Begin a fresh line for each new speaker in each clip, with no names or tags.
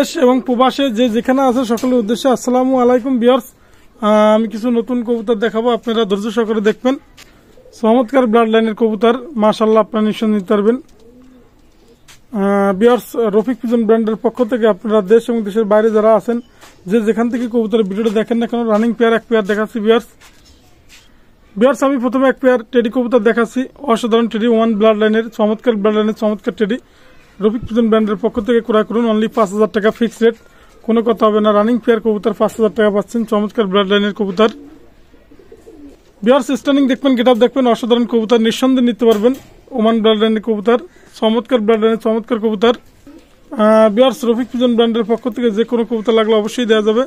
দেশ এবং প্রবাসে যে যেখানে আছে সকলের উদ্দেশ্যে আসসালামু আলাইকুম ভিউয়ার্স। আমি কিছু নতুন কবুতর দেখাবো, আপনারা ধৈর্য সহকারে দেখবেন। চমৎকার ব্লাড লাইনের কবুতর, মাশাআল্লাহ, আপনারা নিশ্চয় নিতে পারবেন। ভিউয়ার্স, রফিক পিজন ব্র্যান্ডের পক্ষ থেকে আপনারা দেশ এবং দেশের বাইরে যারা আছেন, যে যেখান থেকে কবুতরের ভিডিওটা দেখেন না কেন, রানিং পেয়ার এক পেয়ার দেখাচ্ছি ভিউয়ার্স। আমি প্রথমে এক পেয়ার টেডি কবুতর দেখাচ্ছি, অসাধারণ টেডি, ওয়ান ব্লাড লাইনের চমৎকার ব্লাড লাইনের চমৎকার টেডি। রফিক পিজন ব্র্যান্ডের পক্ষ থেকে ক্রয় করুন, অনলি 5,000 টাকা ফিক্সড রেট, কোনো কথা হবে না। রানিং পেয়ার কবুতর 5,000 টাকা পাচ্ছেন, চমৎকার ব্লাড লাইনের কবুতর। ভিউয়ার্স, স্টার্নিং দেখবেন, গেটআপ দেখবেন, অসাধারণ কবুতর, নিঃসন্দেহে নিতে পারবেন। ওমান ব্লাড লাইনের কবুতর, চমৎকার ব্লাড লাইনের চমৎকার কবুতর। ভিউয়ার্স, রফিক পিজন ব্র্যান্ডের পক্ষ থেকে যে কোনো কবুতর লাগলে অবশ্যই দেওয়া যাবে।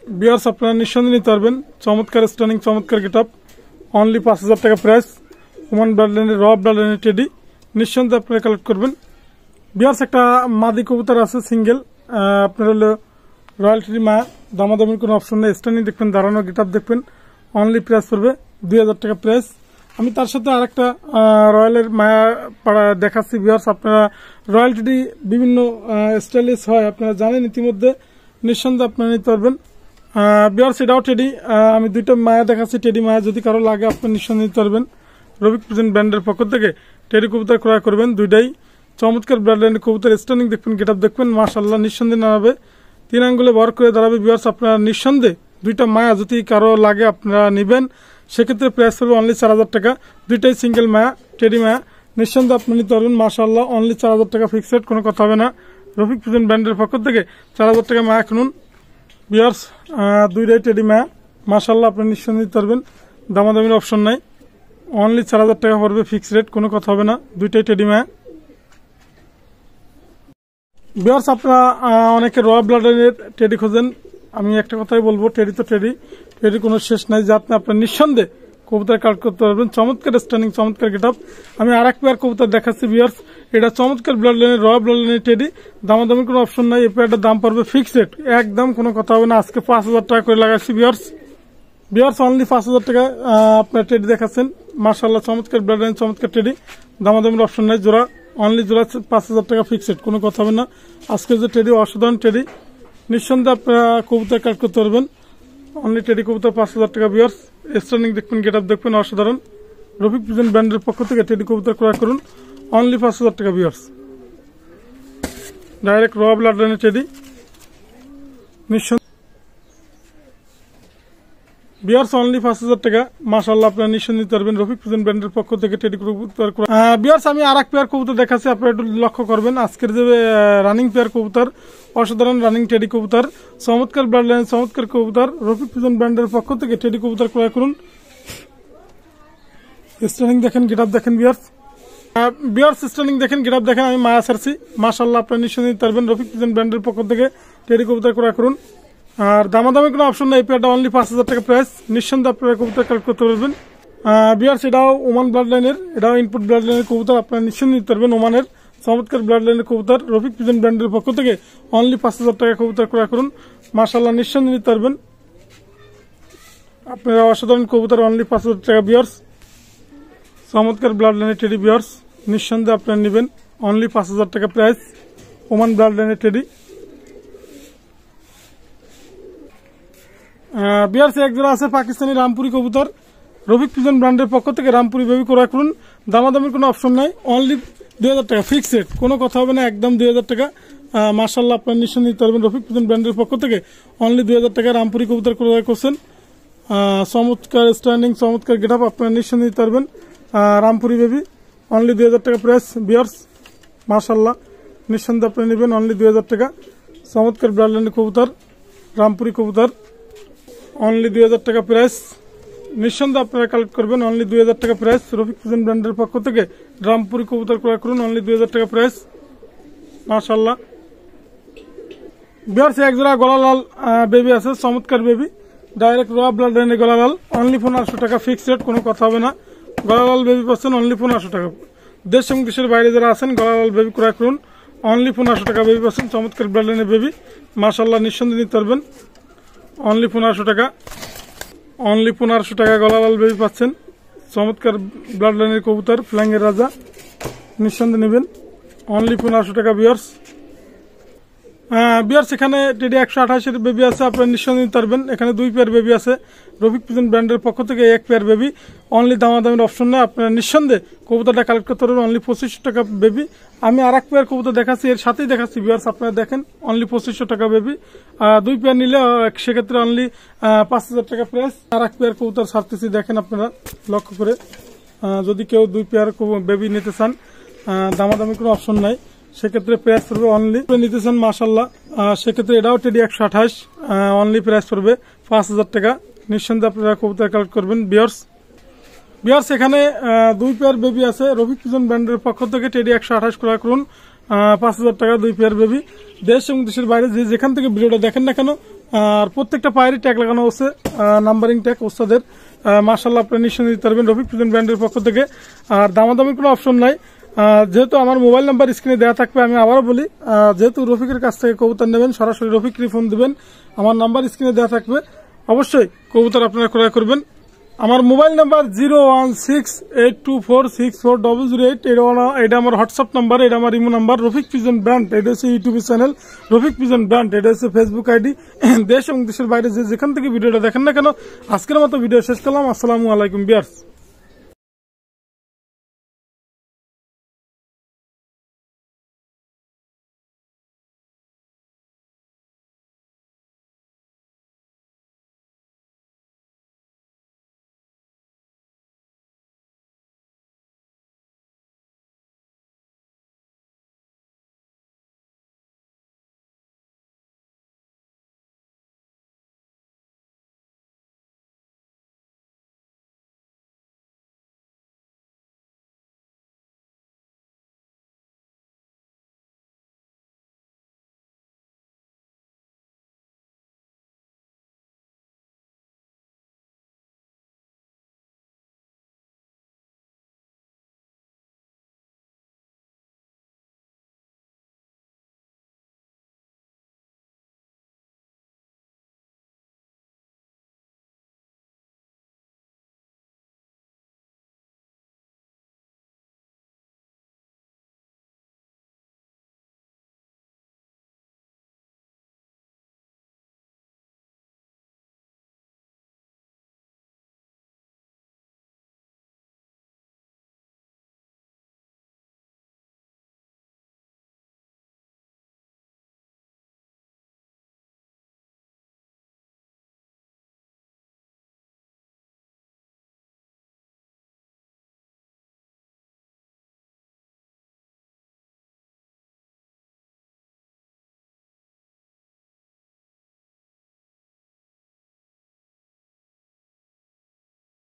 ভিউয়ার্স, আপনারা নিঃসন্দেহে নিতে পারবেন। চমৎকার স্টার্নিং, চমৎকার গেটআপ, অনলি 5,000 টাকা প্রাইস। ওমান ব্লাড লাইনের র ব্লাড লাইনের টেডি, নিঃসন্দেহে আপনারা কালেক্ট করবেন। ভিউয়ার্স, একটা মাদি কবুতর আছে সিঙ্গেল, আপনার হলো রয়্যাল টেডি মা, দামাদামির কোনো অপশন নেই। স্টার্নিং দেখবেন, দাঁড়ানো গেটআপ দেখবেন, অনলি প্রাইস পড়বে 2,000 টাকা প্রাইস। আমি তার সাথে আরেকটা রয়্যালের মায়া পাড়া দেখাচ্ছি ভিউয়ার্স। আপনারা রয়্যাল টেডি বিভিন্ন স্টাইলিশ হয়, আপনারা জানেন ইতিমধ্যে, নিঃসন্দেহে আপনারা নিতে পারবেন। ভিউয়ার্স, এটাও টেডি, আমি দুইটা মায়া দেখাচ্ছি, টেডি মায়া, যদি কারো লাগে আপনারা নিঃসন্দেহে নিতে পারবেন। রফিক পিজন ব্র্যান্ডের পক্ষ থেকে টেডি কবুতর ক্রয় করবেন, দুইটাই চমৎকার ব্লাড লাইনের কবুতর। স্টার্নিং দেখবেন, গেটআপ দেখবেন, মাশাআল্লাহ, নিঃসন্দেহে দাঁড়াবে, 3 আঙ্গুলে ভর করে দাঁড়াবে। ভিউয়ার্স, আপনারা নিঃসন্দেহে দুইটা মায়া যদি কারো লাগে আপনারা নেবেন, সেক্ষেত্রে প্রাইস হবে অনলি 4,000 টাকা। দুইটাই সিঙ্গেল মায়া, টেডি মায়া, নিঃসন্দেহে আপনি নিতে পারবেন। মাশাআল্লাহ, অনলি 4,000 টাকা ফিক্সড, কোনো কথা হবে না। রফিক পিজন ব্র্যান্ডের পক্ষ থেকে 4,000 টাকা মায়া কিনুন। ভিউয়ার্স, দুইটাই টেডি মায়া, মাশাআল্লাহ, আপনি নিঃসন্দেহে নিতে পারবেন, দামাদামির অপশন নাই। অনলি 4,000 টাকা পড়বে ফিক্সড রেট, কোনো কথা হবে না। দুইটাই টেডি মায়া। ভিউয়ার্স, আপনারা অনেকে র ব্লাড লাইনের টেডি খোঁজেন, আমি একটা কথাই বলবো, টেডি তো টেডি, টেডির কোনো শেষ নাই, যে আপনি আপনার নিঃসন্দেহে কবুতর কালেক্ট করতে পারবেন। চমৎকার স্টার্নিং, চমৎকার গেটআপ। আমি আর এক পেয়ার কবুতর দেখাচ্ছি ভিউয়ার্স, এটা চমৎকার ব্লাড লাইনের র ব্লাড লাইনের টেডি, দামাদামির কোনো অপশন নাই। এই পেয়ারটার দাম পড়বে ফিক্সড রেট, একদম কোনো কথা হবে না। আজকে 5,000 টাকা করে লাগাচ্ছি ভিউয়ার্স, অনলি 5,000 টাকা আপনার টেডি দেখাচ্ছেন। মাশাআল্লাহ, চমৎকার ব্লাড লাইন, চমৎকার টেডি, দামাদামির অপশন নাই। জোড়া অনলি জোড়া 5,000 টাকা ফিক্সড, কোনো কথা হবে না। আজকে যে টেডি, অসাধারণ টেডি, নিঃসন্দেহে আপনারা কবুতর কালেক্ট করতে পারবেন। অনলি টেডি কবুতর 5,000 টাকা ভিউয়ার্স। স্টার্নিং দেখবেন, গেটআপ দেখবেন, অসাধারণ। রফিক পিজন ব্র্যান্ডের পক্ষ থেকে টেডি কবুতর ক্রয় করুন, অনলি 5,000 টাকা ভিউয়ার্স। ডাইরেক্ট র ব্লাড লাইনের টেডি, নিঃসন্দেহে ভিউয়ার্স, অনলি 5,000 টাকা। মাশাআল্লাহ, আপনারা নিঃসন্দেহে নিতে পারবেন রফিক পিজন ব্র্যান্ডের পক্ষ থেকে টেডি কবুতর। ভিউয়ার্স, আমি আর এক পেয়ার কবুতর দেখাচ্ছি, আপনারা একটু লক্ষ্য করবেন। আজকের যে রানিং পেয়ার কবুতর, অসাধারণ রানিং টেডি কবুতর, চমৎকার ব্লাড লাইন, চমৎকার কবুতর। রফিক পিজন ব্র্যান্ডের পক্ষ থেকে টেডি কবুতর ক্রয় করুন। স্টার্নিং দেখেন, গেটআপ দেখেন ভিউয়ার্স, স্টার্নিং দেখেন, গেটআপ দেখেন। আমি মায়া ছাড়ছি, মাশাআল্লাহ, আপনারা নিঃসন্দেহে নিতে পারবেন। রফিক পিজন ব্র্যান্ডের পক্ষ থেকে টেডি কবুতর ক্রয় করুন। আর দামাদামি কোনো অপশন নেই, পেয়ারটা অনলি 5,000 টাকা প্রাইস, নিঃসন্দেহে আপনারা কবুতর কালেক্ট করতে পারবেন। ভিউয়ার্স, এটাও ওমান ব্লাড লাইনের, এটাও ইনপুট ব্লাড লাইনের কবুতর, আপনারা নিঃসন্দেহে নিতে পারবেন। ওমানের চমৎকার ব্লাড লাইনের কবুতর, রফিক পিজন ব্র্যান্ডের পক্ষ থেকে অনলি 5,000 টাকা কবুতর ক্রয় করুন। মাশাআল্লাহ, নিঃসন্দেহে নিতে পারবেন আপনারা, অসাধারণ কবুতর, অনলি 5,000 টাকা ভিউয়ার্স। চমৎকার ব্লাড লাইনের টেডি ভিউয়ার্স, নিঃসন্দেহে আপনারা নেবেন, অনলি 5,000 টাকা প্রাইস, ওমান ব্লাড লাইনের টেডি। ভিউয়ার্স, এক জোড়া আছে পাকিস্তানি রামপুরি কবুতর, রফিক পিজন ব্র্যান্ডের পক্ষ থেকে রামপুরি বেবি ক্রয় করুন। দামাদামির কোনো অপশন নাই, অনলি 2,000 টাকা ফিক্সড রেট, কোনো কথা হবে না, একদম 2,000 টাকা। মাশাআল্লাহ, আপনারা নিঃসন্দেহে নিতে পারবেন। রফিক পিজন ব্র্যান্ডের পক্ষ থেকে অনলি 2,000 টাকা রামপুরি কবুতর ক্রয় করছেন। চমৎকার স্ট্যান্ডিং, চমৎকার গেটআপ, আপনারা নিঃসন্দেহে নিতে পারবেন। রামপুরি বেবি, অনলি 2,000 টাকা প্রাইস ভিউয়ার্স। মাশাআল্লাহ, নিঃসন্দেহে আপনারা নেবেন, অনলি 2,000 টাকা। চমৎকার ব্লাড লাইনের কবুতর, রামপুরি কবুতর, অনলি 2,000 টাকা প্রাইস, নিঃসন্দেহে আপনারা কালেক্ট করবেন, অনলি 2,000 টাকা প্রাইস। রফিক পিজন ব্র্যান্ডের পক্ষ থেকে রামপুরি কবুতর ক্রয় করুন, অনলি 2,000 টাকা প্রাইস। মাশাআল্লাহ, ভিউয়ার্স, এক জোড়া গলালাল বেবি আছে, চমৎকার বেবি, ডাইরেক্ট র ব্লাড লাইনের গলালাল, অনলি 1500 টাকা ফিক্সড রেট, কোনো কথা হবে না। গলালাল বেবি পাচ্ছেন অনলি 1500 টাকা। দেশ এবং দেশের বাইরে যারা আছেন, গলালাল বেবি ক্রয় করুন, অনলি 1500 টাকা বেবি পাচ্ছেন। চমৎকার ব্লাড লাইনের বেবি, মাশাআল্লাহ, নিঃসন্দেহে নিতে পারবেন, অনলি 1500 টাকা। অনলি 1500 টাকা গলালাল বেবি পাচ্ছেন। চমৎকার ব্লাড লাইনের কবুতর, ফ্ল্যাঙ্গের রাজা, নিঃসন্দেহে নেবেন, অনলি 1500 টাকা ভিউয়ার্স। বিয়ার্স এখানে টেডি 128 বেবি আছে, আপনারা নিঃসন্দেহে নিতে পারবেন। এখানে 2 পেয়ার বেবি আছে রফিক পিজন ব্র্যান্ডের পক্ষ থেকে, 1 পেয়ার বেবি অনলি, দামাদামির অপশন নেই, আপনারা নিঃসন্দেহে কবুতরটা কালেক্ট করতে পারবেন অনলি 2500 টাকা বেবি। আমি আর 1 পেয়ার কবুতর দেখাচ্ছি, এর সাথেই দেখাচ্ছি বিয়ার্স, আপনারা দেখেন অনলি 2500 টাকা বেবি। 2 পেয়ার নিলে সেক্ষেত্রে অনলি 5000 টাকা প্রাইস। আর 1 পেয়ার কবুতর ছাড়তেছি, দেখেন আপনারা লক্ষ্য করে। যদি কেউ 2 পেয়ার বেবি নিতে চান, দামাদামি কোনো অপশন নাই, সেক্ষেত্রে প্রাইস পড়বে অনলি, নিতে চান মাশাল্লাহ সেক্ষেত্রে এটাও টেডি 128 অনলি প্রাইস পড়বে 5000 টাকা। নিঃসন্দেহে আপনারা কবুতর কালেক্ট করবেন বিয়ার্স এখানে 2 পেয়ার বেবি আছে রফিক পিজন ব্র্যান্ডের পক্ষ থেকে, টেডি 128 ক্রয় করুন 5000 টাকা 2 পেয়ার বেবি। দেশ এবং দেশের বাইরে যেখান থেকে ভিডিওটা দেখেন না কেন, আর প্রত্যেকটা পায়েরই ট্যাগ লাগানো হচ্ছে, নাম্বারিং ট্যাগ ওস্তাদের, মাশাল্লাহ আপনারা নিঃসন্দেহে দিতে পারবেন রফিক পিজন ব্র্যান্ডের পক্ষ থেকে। আর দামাদামির কোনো অপশন নাই, যেহেতু আমার মোবাইল নাম্বার স্ক্রিনে দেওয়া থাকবে, আমি আবারও বলি, যেহেতু রফিকের কাছ থেকে কবুতর নেবেন সরাসরি রফিককে ফোন দিবেন, আমার নাম্বার স্ক্রিনে দেওয়া থাকবে, অবশ্যই কবুতর আপনারা ক্রয় করবেন। আমার মোবাইল নাম্বার 01682464008, এটা আমার হোয়াটসঅ্যাপ নাম্বার, এটা আমার imo number. Rafiq pigeon brand, এটা হচ্ছে YouTube channel Rafiq pigeon brand, এটা হচ্ছে ফেসবুক আইডি। দেশ এবং দেশের বাইরে যেখান থেকে ভিডিওটা দেখেন না কেন, আজকের মতো ভিডিও শেষ করলাম। আসসালামু আলাইকুম বিয়ার্স।